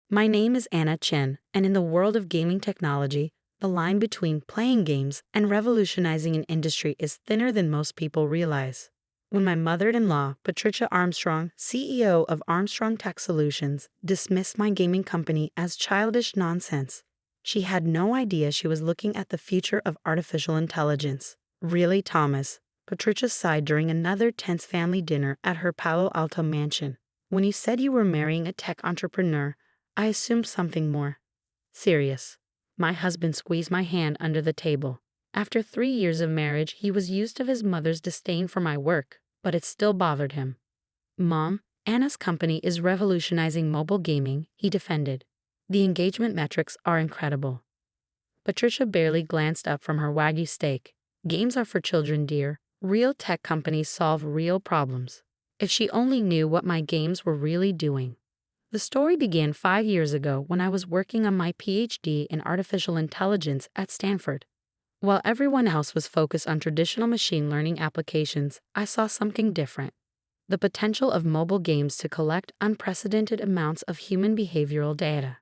My name is Anna Chen, and in the world of gaming technology, the line between playing games and revolutionizing an industry is thinner than most people realize. When my mother-in-law, Patricia Armstrong, CEO of Armstrong Tech Solutions, dismissed my gaming company as childish nonsense, she had no idea she was looking at the future of artificial intelligence. Really, Thomas? Patricia sighed during another tense family dinner at her Palo Alto mansion. When you said you were marrying a tech entrepreneur, I assumed something more serious. My husband squeezed my hand under the table. After 3 years of marriage, he was used to his mother's disdain for my work, but it still bothered him. Mom, Anna's company is revolutionizing mobile gaming, he defended. The engagement metrics are incredible. Patricia barely glanced up from her Wagyu steak. Games are for children, dear. Real tech companies solve real problems. If she only knew what my games were really doing. The story began 5 years ago when I was working on my PhD in artificial intelligence at Stanford. While everyone else was focused on traditional machine learning applications, I saw something different. The potential of mobile games to collect unprecedented amounts of human behavioral data.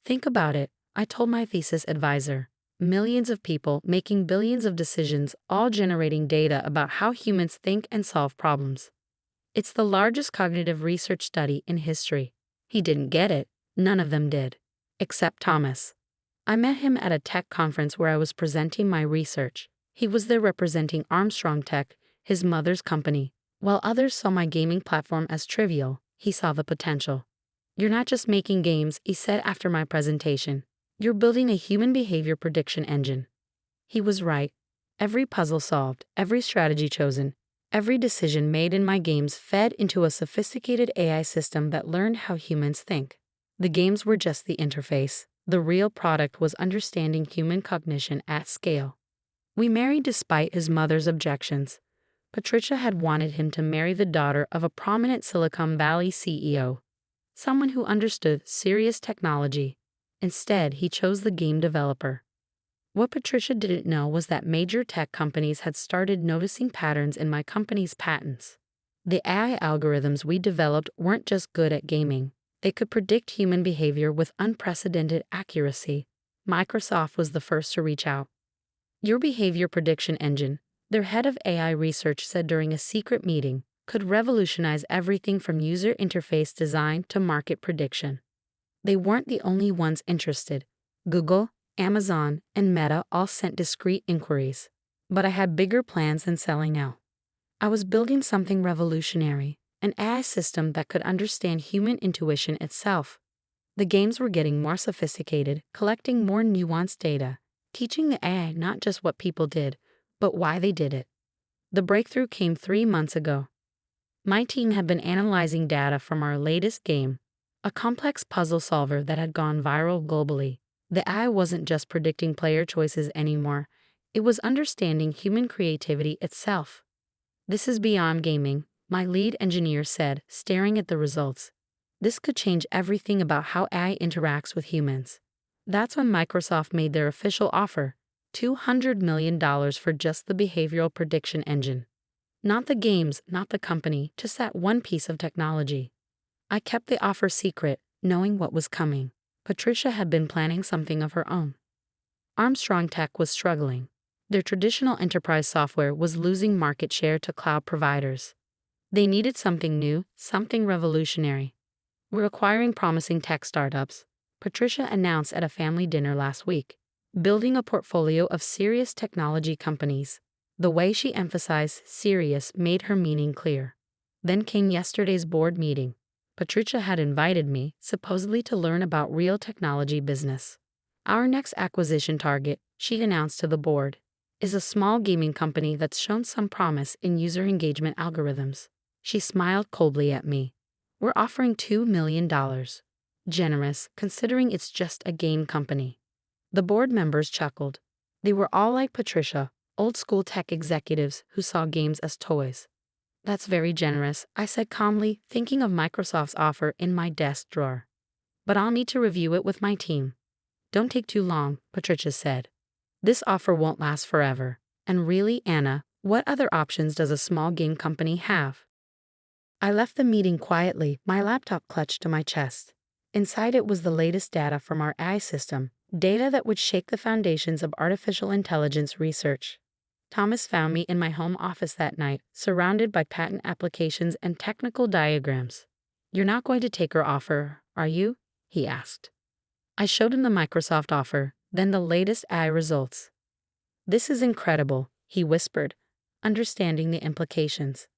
Think about it, I told my thesis advisor. Millions of people making billions of decisions, all generating data about how humans think and solve problems. It's the largest cognitive research study in history. He didn't get it. None of them did. Except Thomas. I met him at a tech conference where I was presenting my research. He was there representing Armstrong Tech, his mother's company. While others saw my gaming platform as trivial, he saw the potential. You're not just making games, he said after my presentation. You're building a human behavior prediction engine. He was right. Every puzzle solved, every strategy chosen, every decision made in my games fed into a sophisticated AI system that learned how humans think. The games were just the interface. The real product was understanding human cognition at scale. We married despite his mother's objections. Patricia had wanted him to marry the daughter of a prominent Silicon Valley CEO, someone who understood serious technology. Instead, he chose the game developer. What Patricia didn't know was that major tech companies had started noticing patterns in my company's patents. The AI algorithms we developed weren't just good at gaming. They could predict human behavior with unprecedented accuracy. Microsoft was the first to reach out. Your behavior prediction engine, their head of AI research said during a secret meeting, could revolutionize everything from user interface design to market prediction. They weren't the only ones interested. Google, Amazon, and Meta all sent discreet inquiries. But I had bigger plans than selling out. I was building something revolutionary, an AI system that could understand human intuition itself. The games were getting more sophisticated, collecting more nuanced data, teaching the AI not just what people did, but why they did it. The breakthrough came 3 months ago. My team had been analyzing data from our latest game, a complex puzzle solver that had gone viral globally. The AI wasn't just predicting player choices anymore, it was understanding human creativity itself. This is beyond gaming, my lead engineer said, staring at the results. This could change everything about how AI interacts with humans. That's when Microsoft made their official offer, $200 million for just the behavioral prediction engine. Not the games, not the company, just that one piece of technology. I kept the offer secret, knowing what was coming. Patricia had been planning something of her own. Armstrong Tech was struggling. Their traditional enterprise software was losing market share to cloud providers. They needed something new, something revolutionary. We're acquiring promising tech startups, Patricia announced at a family dinner last week, building a portfolio of serious technology companies. The way she emphasized serious made her meaning clear. Then came yesterday's board meeting. Patricia had invited me, supposedly to learn about real technology business. Our next acquisition target, she announced to the board, is a small gaming company that's shown some promise in user engagement algorithms. She smiled coldly at me. We're offering $2 million. Generous, considering it's just a game company. The board members chuckled. They were all like Patricia, old-school tech executives who saw games as toys. That's very generous, I said calmly, thinking of Microsoft's offer in my desk drawer. But I'll need to review it with my team. Don't take too long, Patricia said. This offer won't last forever. And really, Anna, what other options does a small game company have? I left the meeting quietly, my laptop clutched to my chest. Inside it was the latest data from our AI system, data that would shake the foundations of artificial intelligence research. Thomas found me in my home office that night, surrounded by patent applications and technical diagrams. "You're not going to take her offer, are you?" he asked. I showed him the Microsoft offer, then the latest AI results. "This is incredible," he whispered, understanding the implications.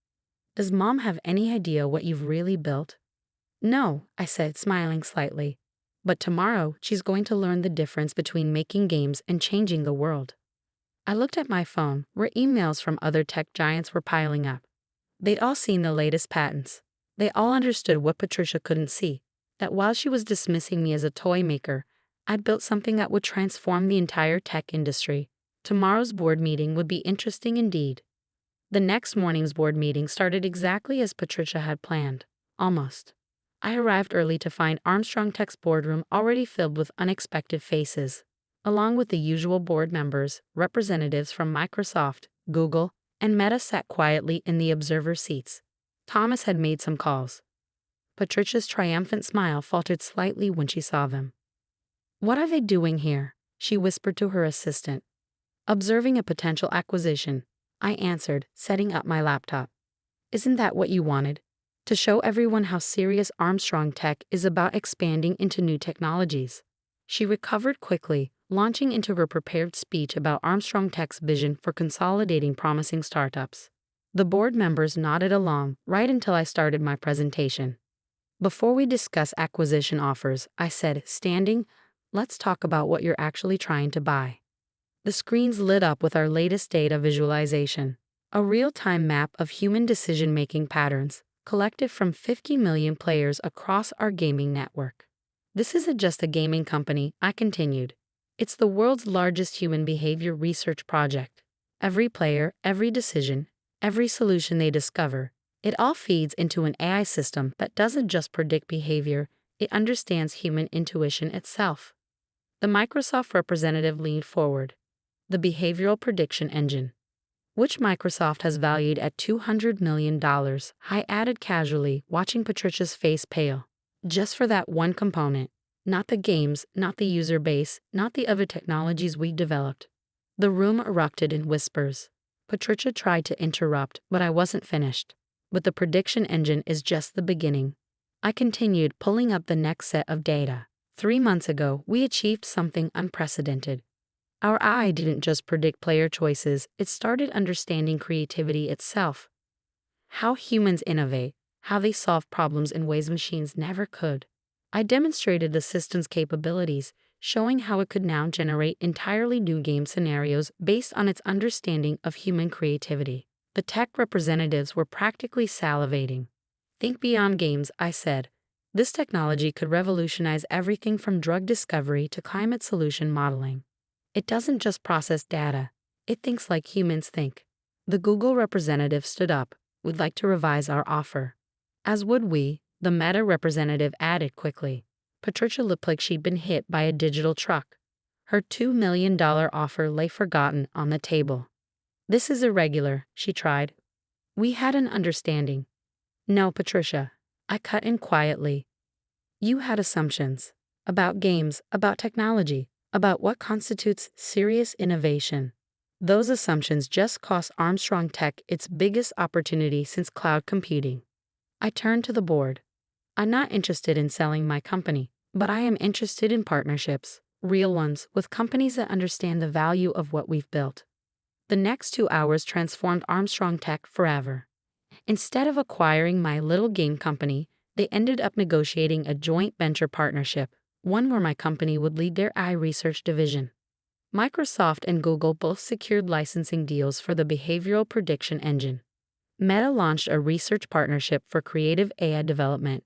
"Does Mom have any idea what you've really built?" "No," I said, smiling slightly. "But tomorrow she's going to learn the difference between making games and changing the world." I looked at my phone, where emails from other tech giants were piling up. They'd all seen the latest patents. They all understood what Patricia couldn't see, that while she was dismissing me as a toy maker, I'd built something that would transform the entire tech industry. Tomorrow's board meeting would be interesting indeed. The next morning's board meeting started exactly as Patricia had planned. Almost. I arrived early to find Armstrong Tech's boardroom already filled with unexpected faces. Along with the usual board members, representatives from Microsoft, Google, and Meta sat quietly in the observer seats. Thomas had made some calls. Patricia's triumphant smile faltered slightly when she saw them. "What are they doing here?" she whispered to her assistant. "Observing a potential acquisition," I answered, setting up my laptop. "Isn't that what you wanted? To show everyone how serious Armstrong Tech is about expanding into new technologies." She recovered quickly, launching into her prepared speech about Armstrong Tech's vision for consolidating promising startups. The board members nodded along right until I started my presentation. "Before we discuss acquisition offers," I said, standing, "let's talk about what you're actually trying to buy." The screens lit up with our latest data visualization, a real-time map of human decision-making patterns, collected from 50 million players across our gaming network. "This isn't just a gaming company," I continued. "It's the world's largest human behavior research project. Every player, every decision, every solution they discover, it all feeds into an AI system that doesn't just predict behavior, it understands human intuition itself." The Microsoft representative leaned forward. "The behavioral prediction engine, which Microsoft has valued at $200 million, I added casually, watching Patricia's face pale. "Just for that one component. Not the games, not the user base, not the other technologies we developed." The room erupted in whispers. Patricia tried to interrupt, but I wasn't finished. "But the prediction engine is just the beginning." I continued, pulling up the next set of data. 3 months ago, we achieved something unprecedented. Our eye didn't just predict player choices, it started understanding creativity itself. How humans innovate, how they solve problems in ways machines never could. I demonstrated the system's capabilities, showing how it could now generate entirely new game scenarios based on its understanding of human creativity. The tech representatives were practically salivating. "Think beyond games," I said. "This technology could revolutionize everything from drug discovery to climate solution modeling. It doesn't just process data, it thinks like humans think." The Google representative stood up. "We'd like to revise our offer." "As would we," the Meta representative added quickly. Patricia looked like she'd been hit by a digital truck. Her $2 million offer lay forgotten on the table. "This is irregular," she tried. "We had an understanding." "No, Patricia," I cut in quietly. "You had assumptions. About games, about technology, about what constitutes serious innovation. Those assumptions just cost Armstrong Tech its biggest opportunity since cloud computing." I turned to the board. "I'm not interested in selling my company, but I am interested in partnerships, real ones, with companies that understand the value of what we've built." The next 2 hours transformed Armstrong Tech forever. Instead of acquiring my little game company, they ended up negotiating a joint venture partnership, one where my company would lead their AI research division. Microsoft and Google both secured licensing deals for the behavioral prediction engine. Meta launched a research partnership for creative AI development.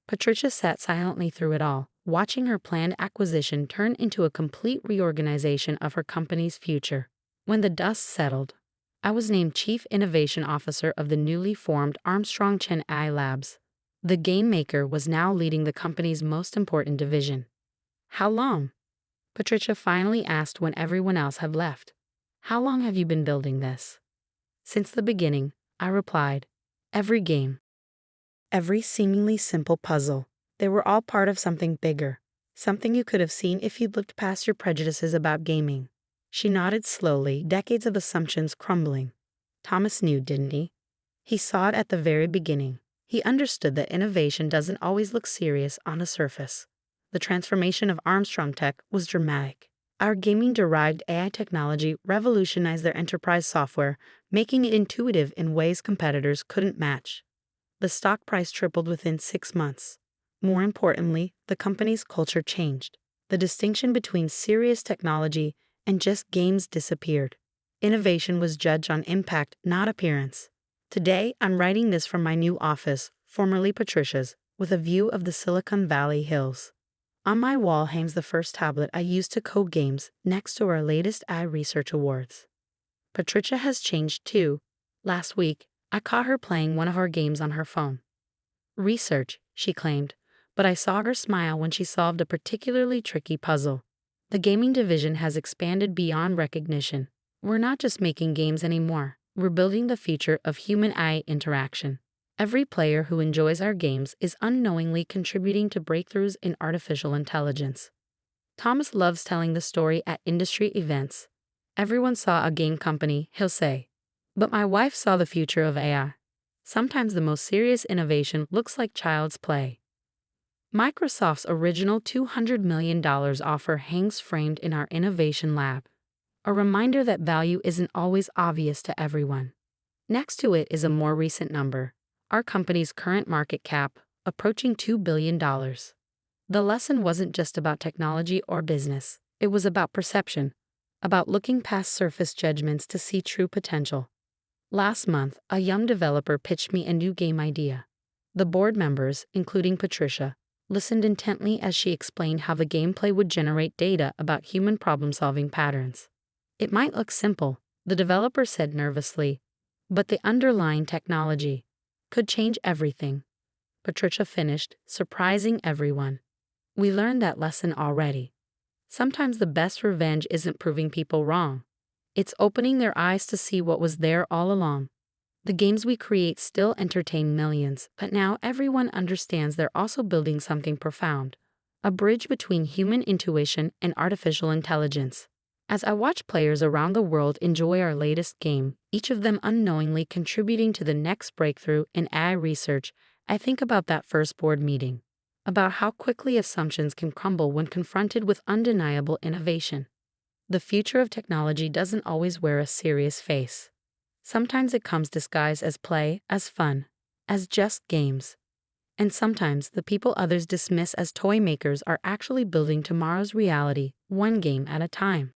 Patricia sat silently through it all, watching her planned acquisition turn into a complete reorganization of her company's future. When the dust settled, I was named Chief Innovation Officer of the newly formed Armstrong Chen AI Labs. The game maker was now leading the company's most important division. "How long?" Patricia finally asked when everyone else had left. "How long have you been building this?" "Since the beginning," I replied. "Every game, every seemingly simple puzzle, They were all part of something bigger, something you could have seen if you'd looked past your prejudices about gaming. She nodded slowly, decades of assumptions crumbling. Thomas knew, didn't he? He saw it at the very beginning. He understood that innovation doesn't always look serious on the surface. The transformation of Armstrong Tech was dramatic. Our gaming-derived AI technology revolutionized their enterprise software, making it intuitive in ways competitors couldn't match. The stock price tripled within 6 months. More importantly, the company's culture changed. The distinction between serious technology and just games disappeared. Innovation was judged on impact, not appearance. Today, I'm writing this from my new office, formerly Patricia's, with a view of the Silicon Valley hills. On my wall hangs the first tablet I used to code games next to our latest AI Research Awards. Patricia has changed too. Last week, I caught her playing one of our games on her phone. Research, she claimed, but I saw her smile when she solved a particularly tricky puzzle. The gaming division has expanded beyond recognition. We're not just making games anymore, we're building the future of human-AI interaction. Every player who enjoys our games is unknowingly contributing to breakthroughs in artificial intelligence. Thomas loves telling the story at industry events. Everyone saw a game company, he'll say. But my wife saw the future of AI. Sometimes the most serious innovation looks like child's play. Microsoft's original $200 million offer hangs framed in our innovation lab, a reminder that value isn't always obvious to everyone. Next to it is a more recent number, our company's current market cap, approaching $2 billion. The lesson wasn't just about technology or business, it was about perception, about looking past surface judgments to see true potential. Last month, a young developer pitched me a new game idea. The board members, including Patricia, listened intently as she explained how the gameplay would generate data about human problem-solving patterns. It might look simple, the developer said nervously, but the underlying technology could change everything. Patricia finished, surprising everyone. We learned that lesson already. Sometimes the best revenge isn't proving people wrong. It's opening their eyes to see what was there all along. The games we create still entertain millions, but now everyone understands they're also building something profound, a bridge between human intuition and artificial intelligence. As I watch players around the world enjoy our latest game, each of them unknowingly contributing to the next breakthrough in AI research, I think about that first board meeting, about how quickly assumptions can crumble when confronted with undeniable innovation. The future of technology doesn't always wear a serious face. Sometimes it comes disguised as play, as fun, as just games. And sometimes the people others dismiss as toy makers are actually building tomorrow's reality, one game at a time.